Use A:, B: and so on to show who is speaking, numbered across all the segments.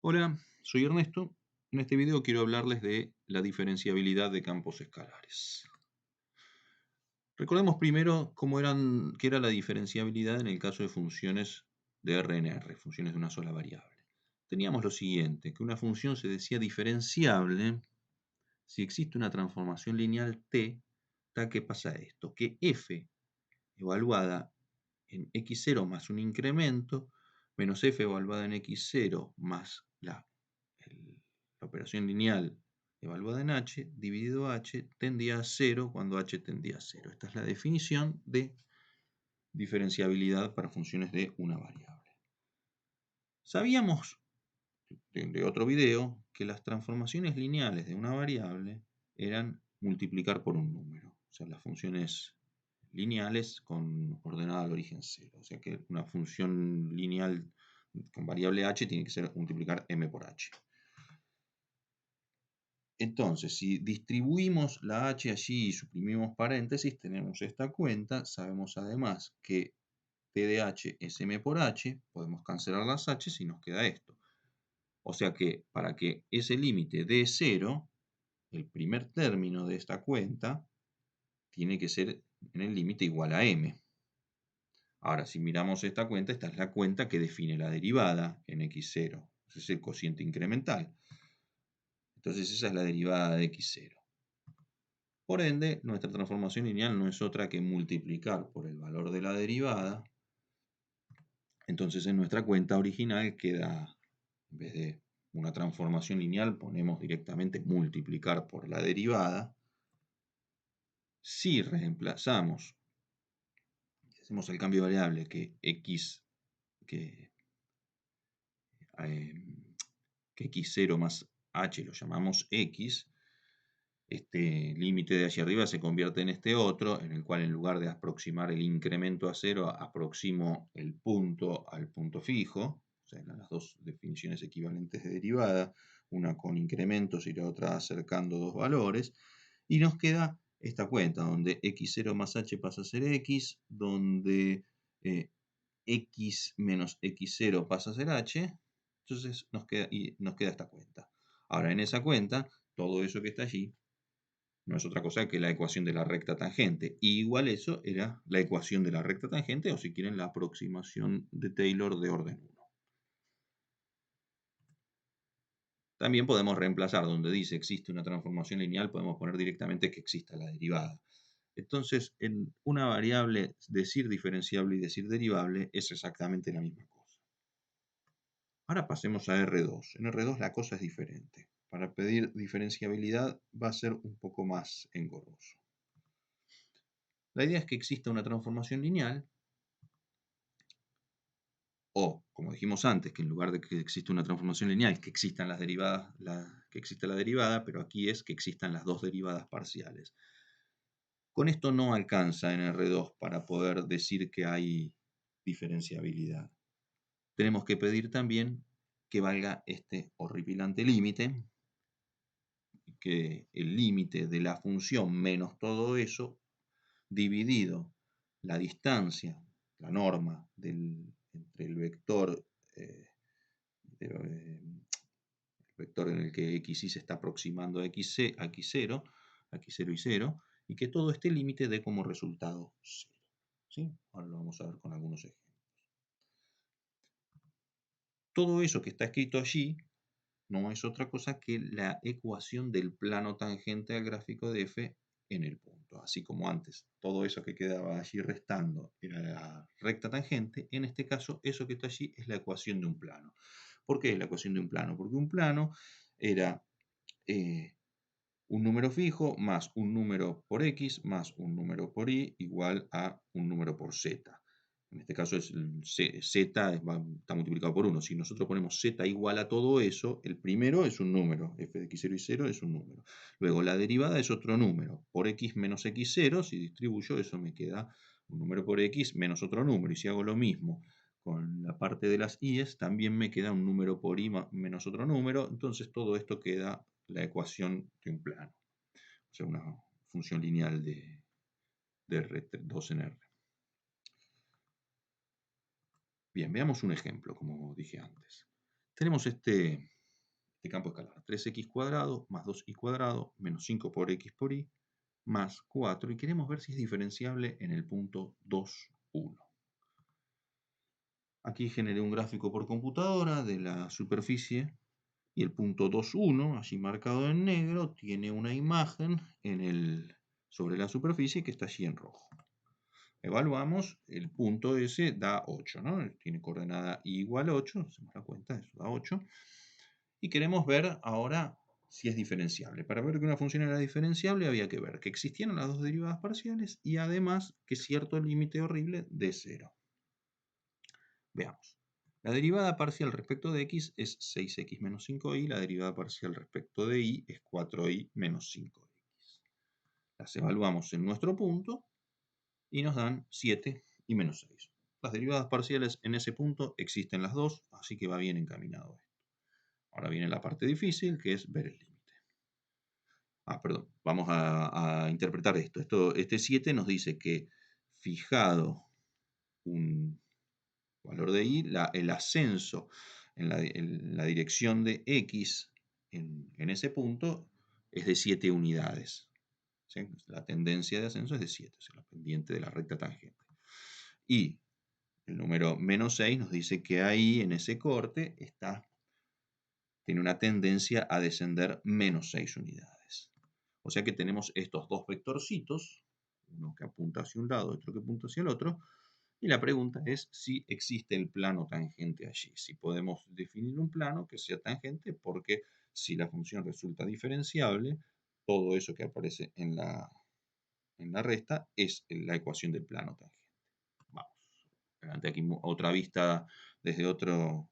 A: Hola, soy Ernesto. En este video quiero hablarles de la diferenciabilidad de campos escalares. Recordemos primero qué era la diferenciabilidad en el caso de funciones de R en R, funciones de una sola variable. Teníamos lo siguiente, que una función se decía diferenciable si existe una transformación lineal t, tal que pasa esto, que f evaluada en x0 más un incremento, menos f evaluada en x0 más la operación lineal evaluada en h, dividido h, tendía a 0 cuando h tendía a 0. Esta es la definición de diferenciabilidad para funciones de una variable. Sabíamos de otro video que las transformaciones lineales de una variable eran multiplicar por un número. O sea, las funciones lineales con ordenada al origen 0. O sea que una función lineal con variable h tiene que ser multiplicar m por h. Entonces, si distribuimos la h allí y suprimimos paréntesis, tenemos esta cuenta. Sabemos además que p de h es m por h. Podemos cancelar las h y nos queda esto. O sea que para que ese límite dé 0, el primer término de esta cuenta tiene que ser en el límite igual a m. Ahora, si miramos esta es la cuenta que define la derivada en x0. Ese es el cociente incremental. Entonces esa es la derivada de x0. Por ende, nuestra transformación lineal no es otra que multiplicar por el valor de la derivada. Entonces en nuestra cuenta original queda, en vez de una transformación lineal, ponemos directamente multiplicar por la derivada. Si reemplazamos, hacemos el cambio de variable que x0 más h lo llamamos x, este límite de hacia arriba se convierte en este otro, en el cual en lugar de aproximar el incremento a 0, aproximo el punto al punto fijo. O sea, eran las dos definiciones equivalentes de derivada, una con incrementos y la otra acercando dos valores. Y nos queda esta cuenta, donde x0 más h pasa a ser x, donde x menos x0 pasa a ser h. Entonces nos queda esta cuenta. Ahora, en esa cuenta, todo eso que está allí no es otra cosa que la ecuación de la recta tangente. Y igual eso era la ecuación de la recta tangente, o si quieren, la aproximación de Taylor de orden 1. También podemos reemplazar donde dice existe una transformación lineal, podemos poner directamente que exista la derivada. Entonces, en una variable, decir diferenciable y decir derivable es exactamente la misma cosa. Ahora pasemos a R2. En R2 la cosa es diferente. Para pedir diferenciabilidad va a ser un poco más engorroso. La idea es que exista una transformación lineal, o, como dijimos antes, que en lugar de que exista una transformación lineal, que existan las derivadas, que exista la derivada, pero aquí es que existan las dos derivadas parciales. Con esto no alcanza en R2 para poder decir que hay diferenciabilidad. Tenemos que pedir también que valga este horripilante límite, que el límite de la función menos todo eso, dividido la distancia, la norma entre el vector, el vector en el que xy se está aproximando a x0, x0 y 0, y que todo este límite dé como resultado 0. ¿Sí? Ahora lo vamos a ver con algunos ejemplos. Todo eso que está escrito allí no es otra cosa que la ecuación del plano tangente al gráfico de f en el punto. Así como antes, todo eso que quedaba allí restando era la recta tangente, en este caso eso que está allí es la ecuación de un plano. ¿Por qué es la ecuación de un plano? Porque un plano era un número fijo más un número por x más un número por y igual a un número por z. En este caso es z está multiplicado por 1. Si nosotros ponemos z igual a todo eso, el primero es un número, f de x0 y 0 es un número. Luego la derivada es otro número, por x menos x0, si distribuyo eso me queda un número por x menos otro número. Y si hago lo mismo con la parte de las y'es, también me queda un número por y menos otro número. Entonces todo esto queda la ecuación de un plano. O sea, una función lineal de R2 en R. Bien, veamos un ejemplo, como dije antes. Tenemos este campo escalar, 3x cuadrado más 2y cuadrado menos 5 por x por y más 4, y queremos ver si es diferenciable en el punto 2, 1. Aquí generé un gráfico por computadora de la superficie y el punto 2, 1, allí marcado en negro, tiene una imagen sobre la superficie que está allí en rojo. Evaluamos, el punto ese da 8, ¿no? Tiene coordenada y igual a 8, hacemos la cuenta, eso da 8. Y queremos ver ahora si es diferenciable. Para ver que una función era diferenciable había que ver que existieran las dos derivadas parciales y además que cierto límite horrible de 0. Veamos. La derivada parcial respecto de x es 6x menos 5y, la derivada parcial respecto de y es 4y menos 5x. Las evaluamos en nuestro punto y nos dan 7 y menos 6. Las derivadas parciales en ese punto existen las dos, así que va bien encaminado esto. Ahora viene la parte difícil, que es ver el límite. Perdón, vamos a interpretar esto. Este 7 nos dice que fijado un valor de y, el ascenso en la dirección de x en ese punto es de 7 unidades. ¿Sí? La tendencia de ascenso es de 7, o sea, la pendiente de la recta tangente. Y el número menos 6 nos dice que ahí, en ese corte, tiene una tendencia a descender menos 6 unidades. O sea que tenemos estos dos vectorcitos, uno que apunta hacia un lado, otro que apunta hacia el otro, y la pregunta es si existe el plano tangente allí, si podemos definir un plano que sea tangente, porque si la función resulta diferenciable, todo eso que aparece en la resta es la ecuación del plano tangente. Vamos, adelante aquí otra vista desde otro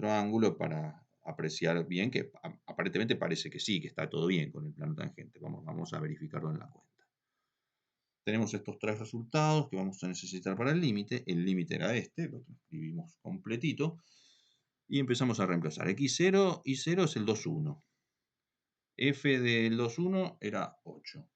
A: ángulo para apreciar bien que aparentemente parece que sí, que está todo bien con el plano tangente. Vamos a verificarlo en la cuenta. Tenemos estos tres resultados que vamos a necesitar para el límite. El límite era este, lo escribimos completito. Y empezamos a reemplazar. X0 y 0 es el 2, 1. F del 2, 1 era 8.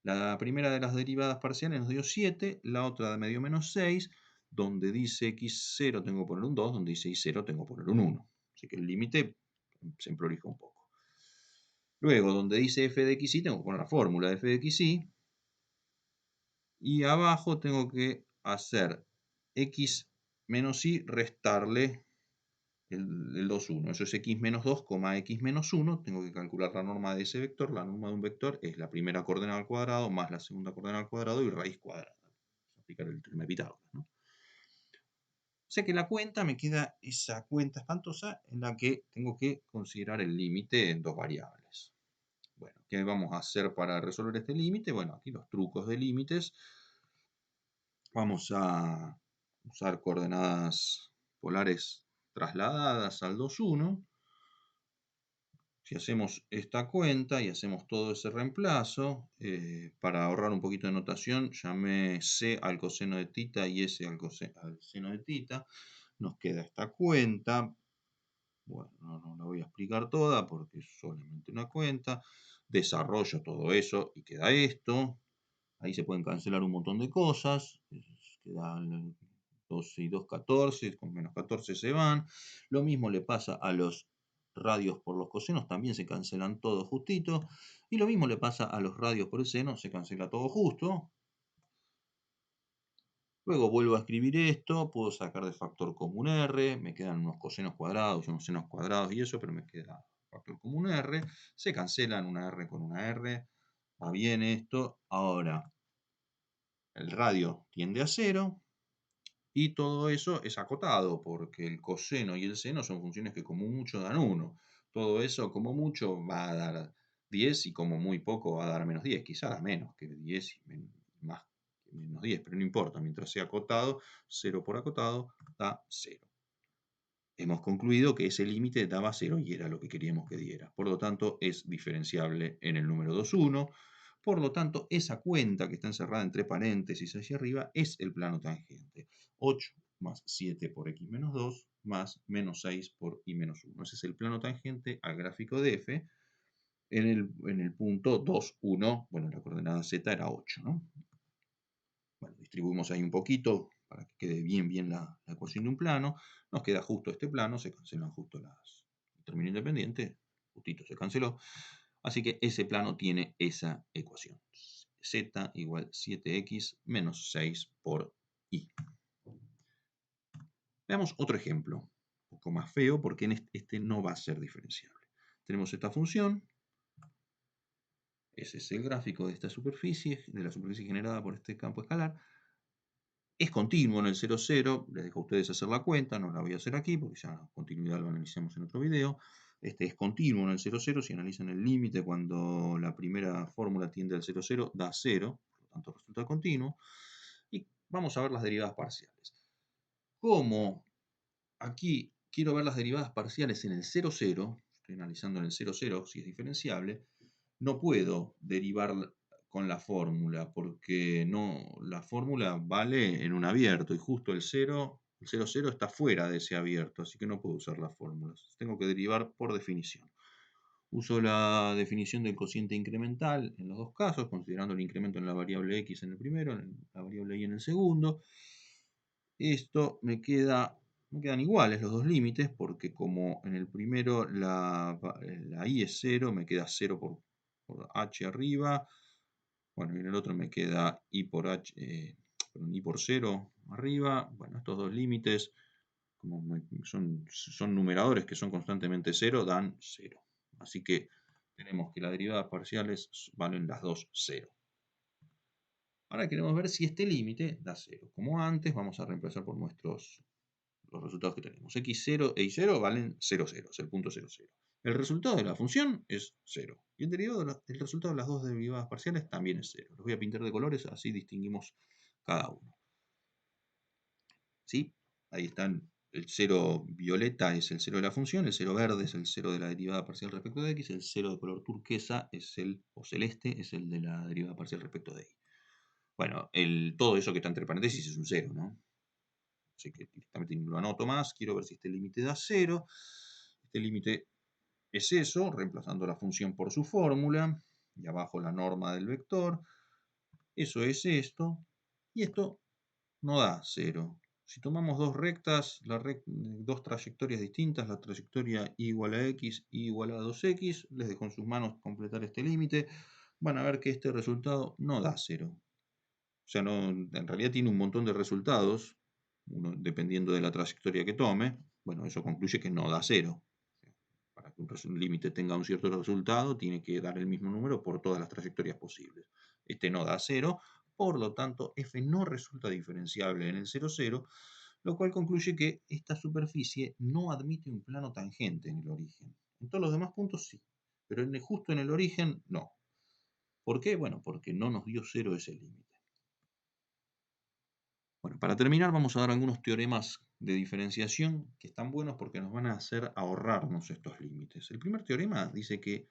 A: La primera de las derivadas parciales nos dio 7, la otra me dio menos 6. Donde dice x0 tengo que poner un 2, donde dice y0 tengo que poner un 1. Así que el límite se prolija un poco. Luego, donde dice f de xy, tengo que poner la fórmula de f de xy. Y abajo tengo que hacer x menos y restarle el 2, 1. Eso es x menos 2, x menos 1. Tengo que calcular la norma de ese vector. La norma de un vector es la primera coordenada al cuadrado más la segunda coordenada al cuadrado y raíz cuadrada. Aplicar el teorema de Pitágoras, ¿no? O sea que la cuenta me queda esa cuenta espantosa en la que tengo que considerar el límite en dos variables. Bueno, ¿qué vamos a hacer para resolver este límite? Bueno, aquí los trucos de límites. Vamos a usar coordenadas polares trasladadas al 2, 1. Si hacemos esta cuenta y hacemos todo ese reemplazo, para ahorrar un poquito de notación, llamé C al coseno de tita y S al seno de tita. Nos queda esta cuenta. Bueno, no la voy a explicar toda porque es solamente una cuenta. Desarrollo todo eso y queda esto. Ahí se pueden cancelar un montón de cosas. Quedan 12 y 2, 14. Con menos 14 se van. Lo mismo le pasa a los radios por los cosenos. También se cancelan todos justito. Y lo mismo le pasa a los radios por el seno. Se cancela todo justo. Luego vuelvo a escribir esto. Puedo sacar de factor común R. Me quedan unos cosenos cuadrados y unos senos cuadrados y eso. Pero me queda factor común R. Se cancelan una R con una R. Va bien esto. Ahora, el radio tiende a 0 y todo eso es acotado porque el coseno y el seno son funciones que como mucho dan 1. Todo eso como mucho va a dar 10 y como muy poco va a dar menos 10. Quizá da menos que 10 y más que menos 10, pero no importa. Mientras sea acotado, 0 por acotado da 0. Hemos concluido que ese límite daba 0 y era lo que queríamos que diera. Por lo tanto, es diferenciable en el número 2, 1. Por lo tanto, esa cuenta que está encerrada entre paréntesis hacia arriba es el plano tangente. 8 más 7 por x menos 2 más menos 6 por y menos 1. Ese es el plano tangente al gráfico de f en el punto 2, 1. Bueno, la coordenada z era 8, ¿no? Bueno, distribuimos ahí un poquito para que quede bien la ecuación de un plano. Nos queda justo este plano, se cancelan justo las término independiente, justito se canceló. Así que ese plano tiene esa ecuación. Z igual 7x menos 6 por y. Veamos otro ejemplo, un poco más feo porque en este no va a ser diferenciable. Tenemos esta función. Ese es el gráfico de esta superficie, de la superficie generada por este campo escalar. Es continuo en el 0, 0. Les dejo a ustedes hacer la cuenta, no la voy a hacer aquí porque ya la continuidad lo analicemos en otro video. Este es continuo en el 0, 0. Si analizan el límite cuando la primera fórmula tiende al 0, 0, da 0. Por lo tanto, resulta continuo. Y vamos a ver las derivadas parciales. Como aquí quiero ver las derivadas parciales en el 0, 0, estoy analizando en el 0, 0 si es diferenciable, no puedo derivar con la fórmula, porque la fórmula vale en un abierto, y justo el 0, 0 está fuera de ese abierto, así que no puedo usar las fórmulas. Tengo que derivar por definición. Uso la definición del cociente incremental en los dos casos, considerando el incremento en la variable x en el primero, en la variable y en el segundo. Esto me quedan iguales los dos límites, porque como en el primero la y es 0, me queda 0 por h arriba. Bueno, y en el otro me queda i por h, i por 0 arriba. Bueno, estos dos límites, como son numeradores que son constantemente 0, dan 0. Así que tenemos que las derivadas parciales valen las dos 0. Ahora queremos ver si este límite da 0. Como antes, vamos a reemplazar por los resultados que tenemos. x0 e y0 valen 0, 0, es el punto 0, 0. El resultado de la función es 0. Y el resultado de las dos derivadas parciales también es 0. Los voy a pintar de colores, así distinguimos cada uno. ¿Sí? Ahí están. El 0 violeta es el 0 de la función, el 0 verde es el 0 de la derivada parcial respecto de x, el 0 de color turquesa o celeste es el de la derivada parcial respecto de y. Bueno, todo eso que está entre paréntesis es un 0, ¿no? Así que directamente lo anoto más. Quiero ver si este límite da 0. Este límite es eso, reemplazando la función por su fórmula. Y abajo la norma del vector. Eso es esto. Y esto no da 0. Si tomamos dos rectas, dos trayectorias distintas, la trayectoria y igual a x, y igual a 2x, les dejo en sus manos completar este límite, van a ver que este resultado no da 0. O sea, en realidad tiene un montón de resultados, dependiendo de la trayectoria que tome. Bueno, eso concluye que no da 0. Para que un límite tenga un cierto resultado, tiene que dar el mismo número por todas las trayectorias posibles. Este no da 0, por lo tanto, f no resulta diferenciable en el 0, 0, lo cual concluye que esta superficie no admite un plano tangente en el origen. En todos los demás puntos sí, pero justo en el origen no. ¿Por qué? Bueno, porque no nos dio 0 ese límite. Bueno, para terminar vamos a dar algunos teoremas de diferenciación que están buenos porque nos van a hacer ahorrarnos estos límites. El primer teorema dice que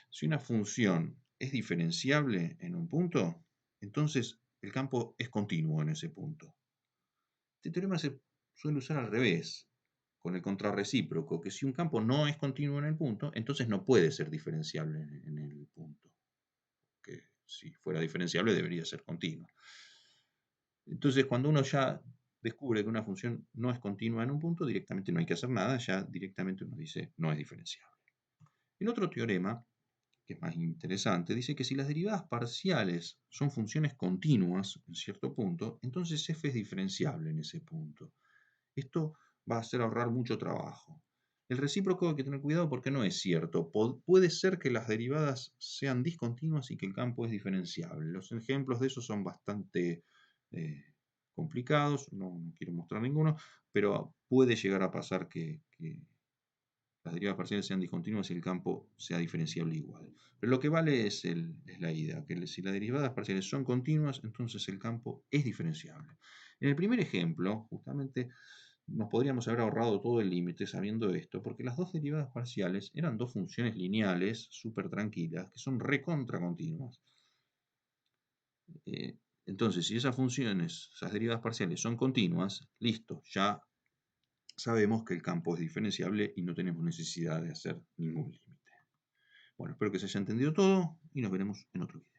A: si una función es diferenciable en un punto, entonces el campo es continuo en ese punto. Este teorema se suele usar al revés, con el contrarrecíproco, que si un campo no es continuo en el punto, entonces no puede ser diferenciable en el punto. Que si fuera diferenciable debería ser continuo. Entonces, cuando uno ya descubre que una función no es continua en un punto, directamente no hay que hacer nada, ya directamente uno dice no es diferenciable. El otro teorema, que es más interesante, dice que si las derivadas parciales son funciones continuas en cierto punto, entonces f es diferenciable en ese punto. Esto va a hacer ahorrar mucho trabajo. El recíproco hay que tener cuidado porque no es cierto. Puede ser que las derivadas sean discontinuas y que el campo es diferenciable. Los ejemplos de eso son bastante complicados, no quiero mostrar ninguno, pero puede llegar a pasar que las derivadas parciales sean discontinuas y el campo sea diferenciable igual. Pero lo que vale es la idea, que si las derivadas parciales son continuas, entonces el campo es diferenciable. En el primer ejemplo, justamente, nos podríamos haber ahorrado todo el límite sabiendo esto, porque las dos derivadas parciales eran dos funciones lineales súper tranquilas, que son recontra continuas. Entonces, si esas funciones, esas derivadas parciales son continuas, listo, ya sabemos que el campo es diferenciable y no tenemos necesidad de hacer ningún límite. Bueno, espero que se haya entendido todo y nos veremos en otro video.